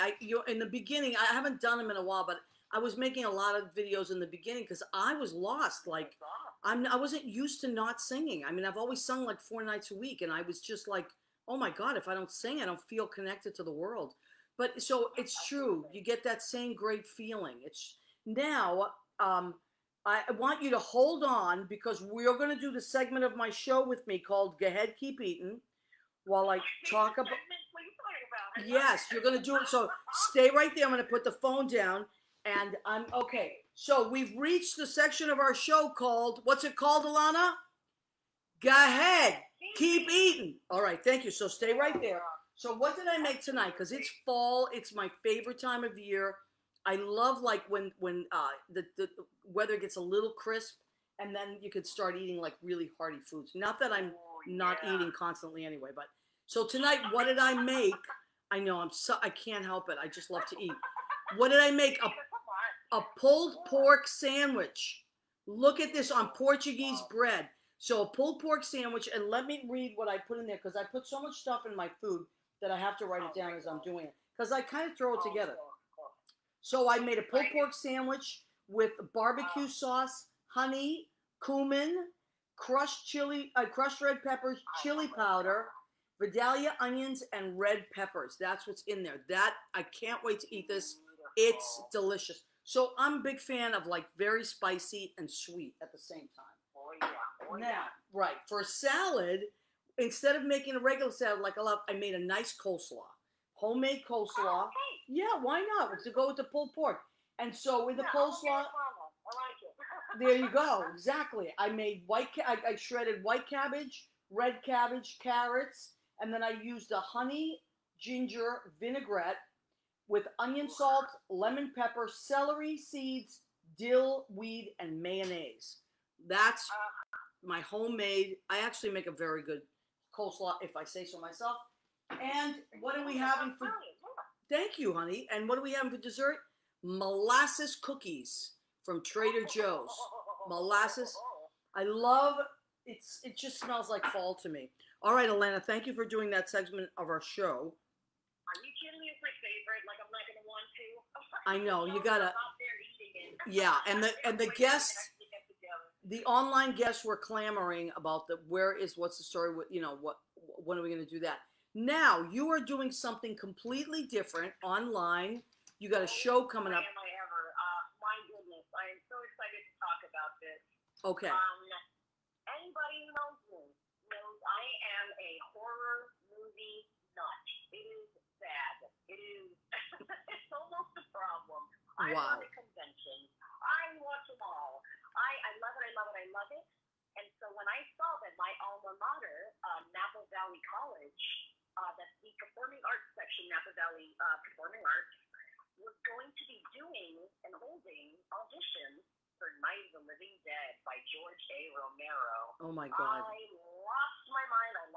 In the beginning, I haven't done them in a while, but I was making a lot of videos in the beginning because I was lost. Like, I wasn't used to not singing. I mean, I've always sung like 4 nights a week, and I was just like, oh my God, if I don't sing, I don't feel connected to the world. But so it's true. You get that same great feeling. It's now, I want you to hold on because we're going to do the segment of my show with me called Go Ahead, Keep Eating while I talk about. Yes, you're going to do it. So stay right there. I'm going to put the phone down and I'm okay. So we've reached the section of our show called, what's it called, Alana? Go ahead. Keep eating. All right. Thank you. So stay right there. So what did I make tonight? Because it's fall. It's my favorite time of year. I love like when the weather gets a little crisp and then you could start eating like really hearty foods. Not that I'm not eating constantly anyway, but so tonight, what did I make? I know I can't help it. I just love to eat. What did I make? A pulled pork sandwich. Look at this on Portuguese bread. So a pulled pork sandwich, and let me read what I put in there because I put so much stuff in my food that I have to write it down as I'm doing it because I kind of throw it together. So I made a pulled pork sandwich with barbecue sauce, honey, cumin, crushed red peppers, chili powder, Vidalia onions, and red peppers. That's what's in there. I can't wait to eat this. It's delicious. So I'm a big fan of like very spicy and sweet at the same time. Now, right, for a salad, instead of making a regular salad like I love, I made a nice coleslaw. Homemade coleslaw. Yeah, why not? To go with the pulled pork. And so with the coleslaw, there you go. Exactly. I made I shredded white cabbage, red cabbage, carrots, and then I used a honey ginger vinaigrette with onion salt, lemon pepper, celery seeds, dill, weed, and mayonnaise. That's my homemade. I actually make a very good coleslaw, if I say so myself. And what are we having for? Thank you, honey. And what are we having for dessert? Molasses cookies from Trader Joe's. Molasses. I love it's. It just smells like fall to me. All right, Alana, thank you for doing that segment of our show. Are you kidding me? It's my favorite. Like I'm not gonna want to. I know you gotta. I'm out there eating it. Yeah, and the guests, the online guests were clamoring about what's the story with when are we gonna do that? Now you are doing something completely different online. You got a show coming up. Am I ever? My goodness, I am so excited to talk about this. Okay. Anybody who knows me knows I am a horror movie nut. It is bad. It is. It's almost a problem. I Wow. go to conventions. I watch them all. I love it. I love it. I love it. And so when I saw that my alma mater, Napa Valley College, that's the performing arts section, Napa Valley Performing Arts, was going to be doing and holding auditions for Night of the Living Dead by George A. Romero. Oh my God. I lost my mind. I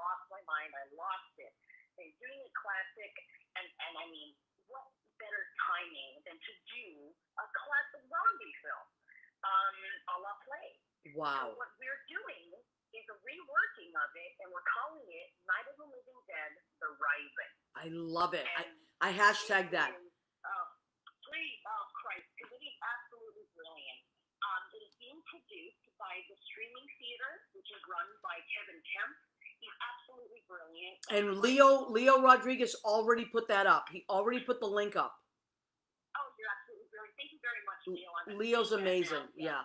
lost it. They're doing a classic, and I mean, what better timing than to do a classic zombie film, a la Play. Wow. So what we're doing is a reworking of it, and we're calling it Night of the Living Dead: The Rising. I love it. And I hashtag that. Please, oh Christ, because it is absolutely brilliant. It is being produced by the Streaming Theater, which is run by Kevin Kemp. He's absolutely brilliant. And Leo Rodriguez already put that up. He already put the link up. Oh, you're absolutely brilliant. Thank you very much, Leo. Leo's amazing. Yeah.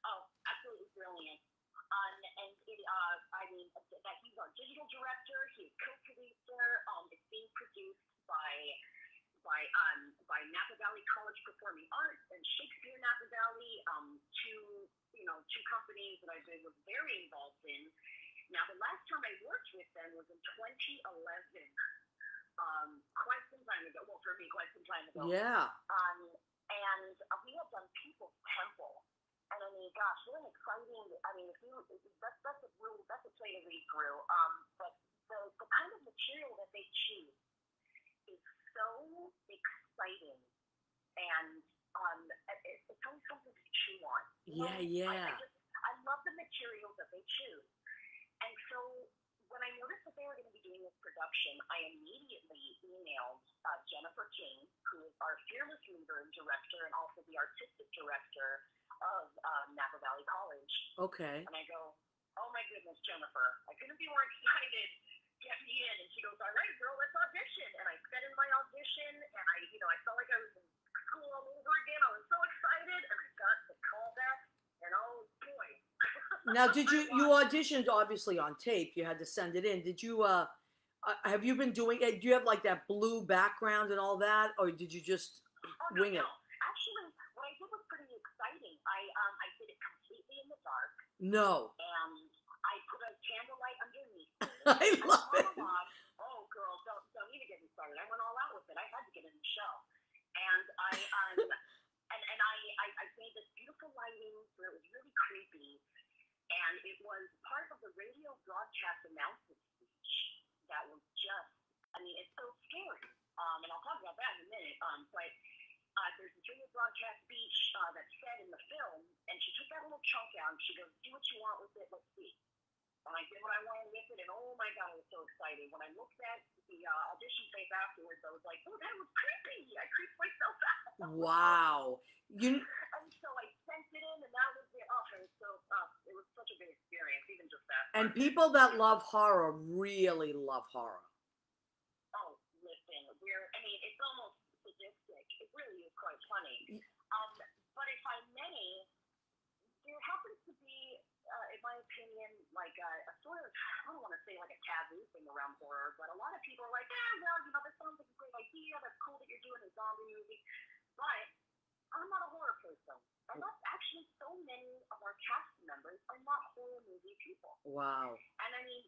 Oh, absolutely brilliant. And it, I mean, that he's our digital director. He's co-producer. It's being produced by Napa Valley College Performing Arts and Shakespeare Napa Valley, two companies that was very involved in. Now, the last time I worked with them was in 2011, quite some time ago. Well, for me, quite some time ago. Yeah. And we had done People's Temple. And I mean, gosh, what an exciting, I mean, that's a play to read through. But the kind of material that they choose is so exciting, and it's always something to chew on. Yeah. I love the materials that they choose. And so when I noticed that they were going to be doing this production, I immediately emailed Jennifer King, who is our fearless leader and director, and also the artistic director of Napa Valley College. Okay. And I go, oh my goodness, Jennifer, I couldn't be more excited. Get me in. And she goes, all right, girl, let's audition. And I set in my audition, and I felt like I was in school all over again. I was so excited, and I got the call back, and oh boy. Now, you auditioned obviously on tape? You had to send it in. Did you? Have you been doing it? Do you have like that blue background and all that, or did you just wing it? Actually, what I did was pretty exciting. I did it completely in the dark. No. And I put a candlelight underneath. I love it. Oh, girl, don't even get me started. I went all out with it. I had to get in the show, and I made this beautiful lighting where it was really creepy, and it was part of the radio broadcast announcement speech that was just, I mean, it's so scary. And I'll talk about that in a minute. But there's a radio broadcast speech that's said in the film, and she took that little chunk out, and she goes, do what you want with it, let's see. And I did what I wanted with it, and oh my God, I was so excited. When I looked at the audition tape afterwards, I was like, oh, that was creepy. I creeped myself out. Wow. And so I sent it in, and that was it. Oh, it was such a good experience, even just that. And people that love horror really love horror. Oh, listen, it's almost sadistic. It really is quite funny. But if I may, there happens to be, in my opinion, like a sort of, I don't want to say like a taboo thing around horror, but a lot of people are like, that sounds like a great idea. That's cool that you're doing a zombie movie. But I'm not a horror person. And that's actually so many of our cast members are not horror movie people. Wow. And I mean,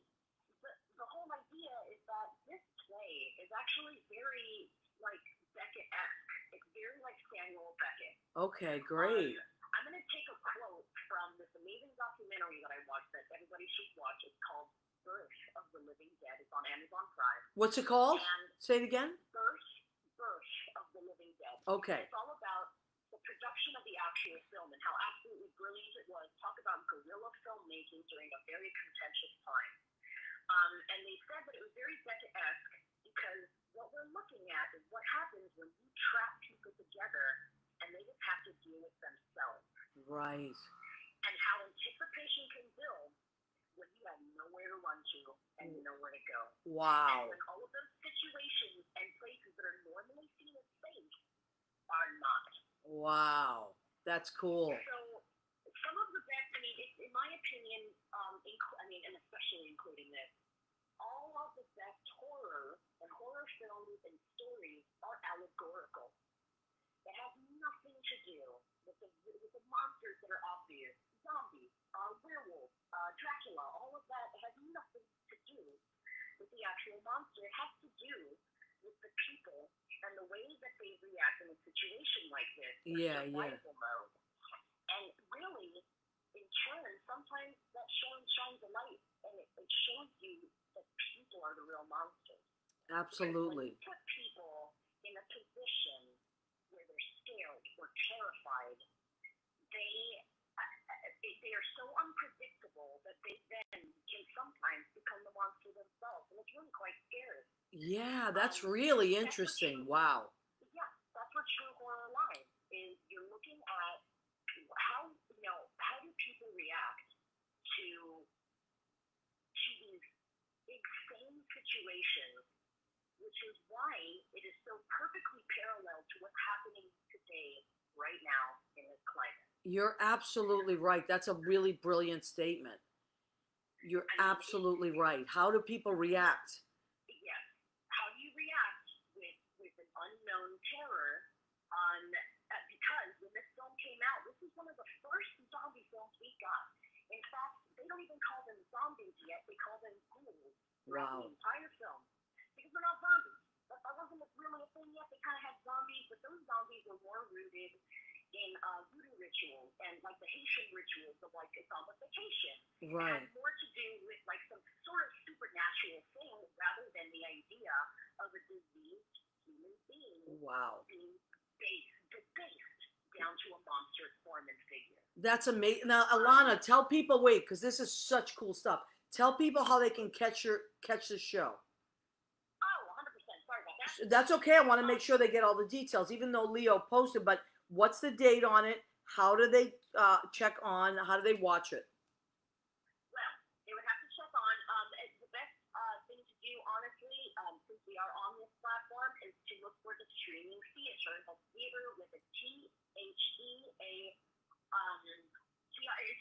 the whole idea is that this play is actually very like Beckett-esque. It's very like Samuel Beckett. Okay, great. I'm going to take a quote from this amazing documentary that I watched that everybody should watch. It's called Birth of the Living Dead. It's on Amazon Prime. What's it called? And say it again. Birth of the Living Dead. Okay. And it's all about the production of the actual film and how absolutely brilliant it was. Talk about guerrilla filmmaking during a very contentious time. And they said that it was very Becca-esque because what we're looking at is what happens when you trap people together and they just have to deal with themselves. Right. And how anticipation can build when you have nowhere to run to and nowhere to go. Wow. And when all of those situations and places that are normally seen as safe are not. Wow. That's cool. So some of the best, I mean, in my opinion, and especially including this, all of the best horror and horror films and stories are allegorical. They have nothing to do with the monsters that are obvious. Zombies, werewolves, Dracula, all of that has nothing to do with the actual monster. It has to do with the people and the way that they react in a situation like this. Yeah. Survival mode. And really, in turn, sometimes that shines a light and it shows you that people are the real monsters. Absolutely. When you put people in a position where they're scared or terrified, they are so unpredictable that they then can sometimes become the monster themselves, and it's really quite scary. Yeah, that's really interesting. Wow. Yeah, that's what true horror lies is. You're looking at how do people react to these insane situations, which is why it is so perfectly parallel to what's happening today, right now, in this climate. You're absolutely right. That's a really brilliant statement. You're absolutely right. How do people react? Yes. How do you react with an unknown terror because when this film came out, this is one of the first zombie films we got. In fact, they don't even call them zombies yet. They call them ghouls throughout the entire film. Because they're not zombies. That wasn't really a thing yet. They kind of had zombies, but those zombies were more rooted in voodoo rituals and like the Haitian rituals of like zombification. Right. It had more to do with like some sort of supernatural thing rather than the idea of a diseased human being being debased down to a monster form and figure. That's amazing. Now, Alana, tell people, because this is such cool stuff. Tell people how they can catch the show. Oh, 100%. Sorry about that. That's okay. I want to make sure they get all the details, even though Leo posted. But what's the date on it? How do they check on? How do they watch it? Well, they would have to check on. The best thing to do, honestly, since we are on this platform, is to look for the streaming theater. The theater with a THEA.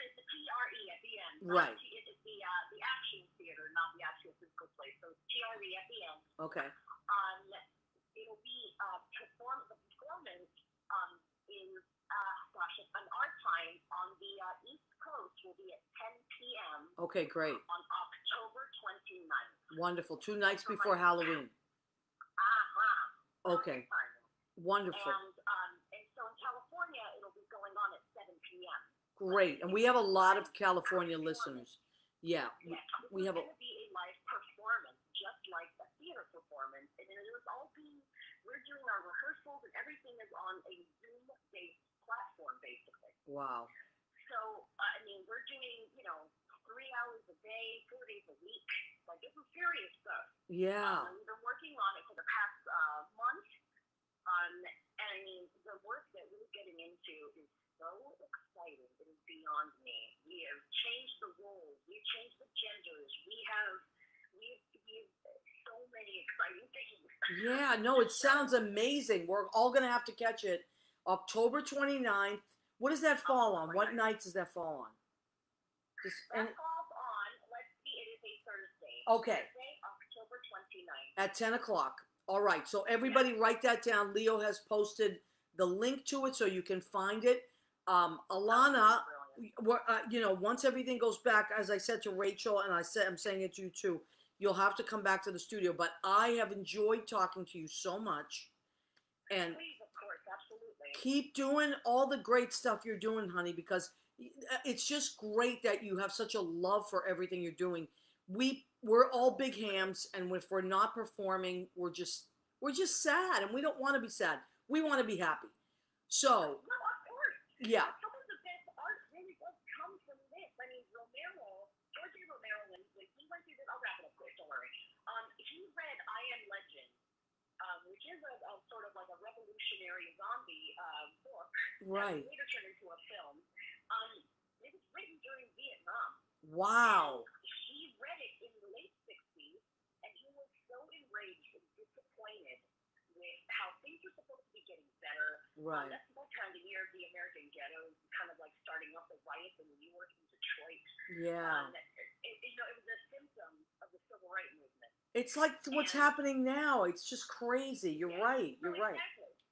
It's the TRE at the end. Right. It's the action theater, not the actual physical place. So it's TRE at the end. Okay. It'll be the performance is on our time on the East Coast will be at 10 p.m. Okay, great. On October 29th. Wonderful. 2 nights before Halloween. Okay. Wonderful. And so in California, it'll be going on at 7 p.m. Great. And we have a lot of California listeners. Yeah. We have going to be a live performance, just like a theater performance. And it was we're doing our rehearsals and everything is on a Zoom-based platform, basically. Wow. So, we're doing, 3 hours a day, 4 days a week. Like, this is serious stuff. Yeah. We've been working on it for the past month. The work that we're getting into is so exciting. It is beyond me. We have changed the roles. We've changed the genders. We've so many exciting things. Yeah, no, it sounds amazing. We're all going to have to catch it. October 29th. What does that fall on? What nights does that fall on? That falls on, let's see, it is a Thursday. Okay. Thursday, October 29th. At 10 o'clock. All right, so everybody write that down. Leo has posted the link to it so you can find it. Alana, once everything goes back, as I said to Rachel, and I'm saying it to you too, you'll have to come back to the studio. But I have enjoyed talking to you so much. And please, of course, absolutely. Keep doing all the great stuff you're doing, honey, because it's just great that you have such a love for everything you're doing. We're all big hams, and if we're not performing, we're just sad, and we don't want to be sad. We want to be happy. So, Yeah. Some of the best art really does come from this. I mean, George A. Romero, when he went through this, I'll wrap it up quick, don't worry. He read I Am Legend, which is a sort of like a revolutionary zombie book Right. that later turned into a film. It was written during Vietnam. Wow. And he read it in the late 60s, and he was so enraged and disappointed with how things were supposed to be getting better. Right. That's what kind of year the American ghetto kind of like starting up the riots in New York and Detroit. Yeah. It was a symptom of the civil rights movement. It's like what's happening now. It's just crazy. You're right. You're right.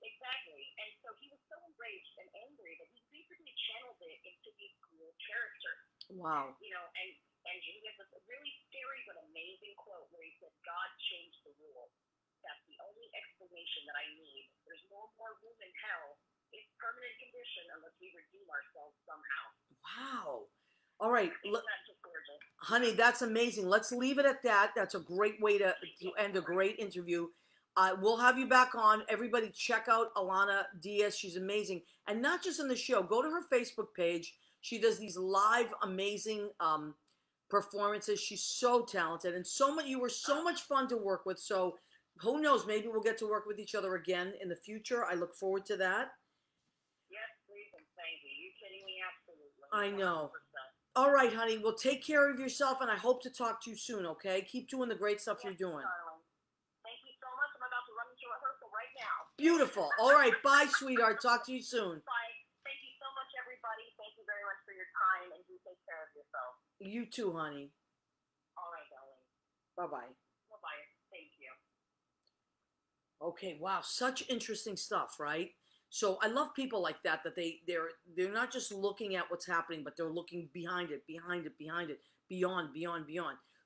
Exactly. And so he was so enraged and angry that he basically channeled it into these cool characters. Wow. And he has a really scary but amazing quote where he said, "God changed the rules. That's the only explanation that I need. There's no more room in hell. It's permanent condition unless we redeem ourselves somehow." Wow. All right. That's just gorgeous. Honey, that's amazing. Let's leave it at that. That's a great way to end a great interview. We'll have you back on. Everybody check out Alana Diaz. She's amazing. And not just in the show. Go to her Facebook page. She does these live amazing performances. She's so talented. And you were so much fun to work with. So who knows? Maybe we'll get to work with each other again in the future. I look forward to that. Yes, please and thank you. You kidding me? Absolutely. I know. 100%. All right, honey. Well, take care of yourself, and I hope to talk to you soon, okay? Keep doing the great stuff you're doing. Darling. Thank you so much. I'm about to run into rehearsal right now. Beautiful. All right. Bye, sweetheart. Talk to you soon. Bye. Thank you so much, everybody. Thank you very much for your time, and do take care of yourself. You too, honey. All right, darling. Bye-bye. Bye-bye. Thank you. Okay, wow. Such interesting stuff, right? So I love people like that they're not just looking at what's happening, but they're looking behind it, beyond.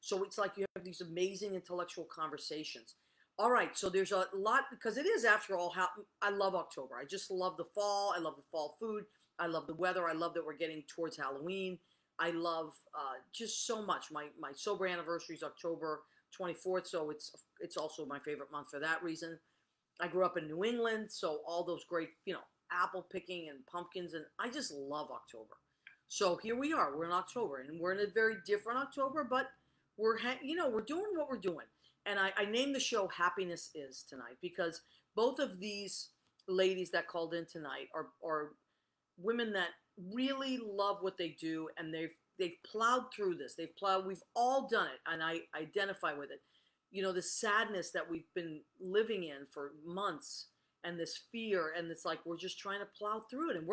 So it's like you have these amazing intellectual conversations. All right, so there's a lot, because it is, after all, I love October. I just love the fall. I love the fall food. I love the weather. I love that we're getting towards Halloween. I love just so much. My sober anniversary is October 24th, so it's also my favorite month for that reason. I grew up in New England, so all those great, apple picking and pumpkins, and I just love October. So here we are. We're in October, and we're in a very different October, but we're doing what we're doing. And I named the show Happiness Is tonight because both of these ladies that called in tonight are women that really love what they do, and they've plowed through this. We've all done it, and I identify with it. The sadness that we've been living in for months, and this fear, and it's like we're just trying to plow through it. And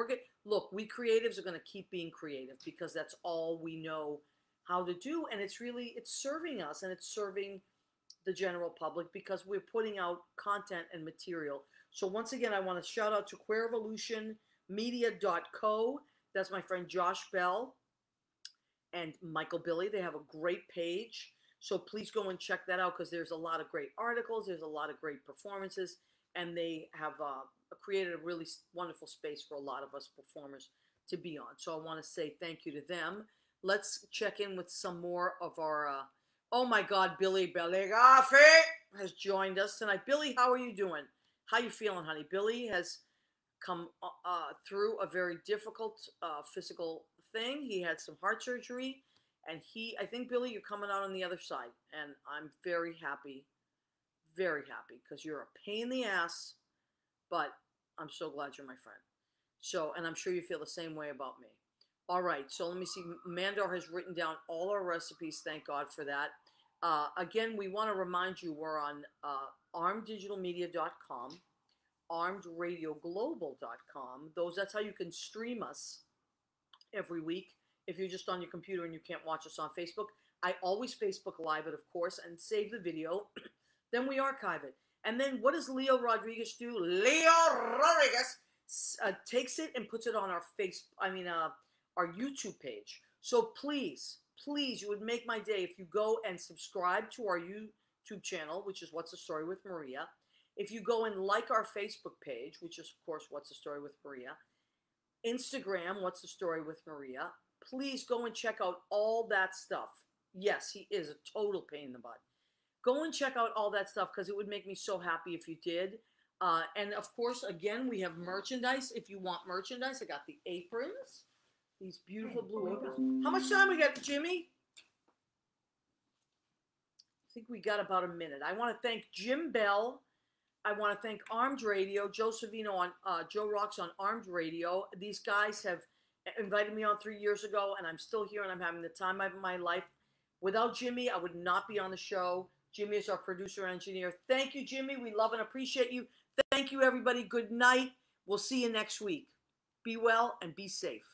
look, we creatives are going to keep being creative because that's all we know how to do, and it's serving us, and it's serving the general public because we're putting out content and material. So once again, I want to shout out to queerevolutionmedia.co. That's my friend Josh Bell and Michael Billy. They have a great page. So please go and check that out because there's a lot of great articles. There's a lot of great performances. And they have created a really wonderful space for a lot of us performers to be on. So I want to say thank you to them. Let's check in with some more of our, oh my God, Billy Belligafi has joined us tonight. Billy, how are you doing? How you feeling, honey? Billy has come through a very difficult physical thing. He had some heart surgery. And I think, Billy, you're coming out on the other side. And I'm very happy, because you're a pain in the ass, but I'm so glad you're my friend. So, and I'm sure you feel the same way about me. All right, so let me see. Mandar has written down all our recipes. Thank God for that. Again, we want to remind you we're on armeddigitalmedia.com, armedradioglobal.com. That's how you can stream us every week. If you're just on your computer and you can't watch us on Facebook, I always Facebook Live it, of course, and save the video. Then we archive it. And then what does Leo Rodriguez do? Leo Rodriguez takes it and puts it on our our YouTube page. So please, you would make my day if you go and subscribe to our YouTube channel, which is What's the Story with Maria. If you go and like our Facebook page, which is, of course, What's the Story with Maria. Instagram, What's the Story with Maria. Please go and check out all that stuff. Yes, he is a total pain in the butt. Go and check out all that stuff because it would make me so happy if you did. And of course, again, we have merchandise. If you want merchandise, I got the aprons, these beautiful blue aprons. How much time we got, Jimmy? I think we got about a minute. I want to thank Jim Bell. I want to thank Armed Radio, Joe Savino on Joe Rocks on Armed Radio. These guys have invited me on 3 years ago, and I'm still here, and I'm having the time of my life. Without Jimmy, I would not be on the show. Jimmy is our producer engineer. Thank you, Jimmy. We love and appreciate you. Thank you, everybody. Good night. We'll see you next week. Be well and be safe.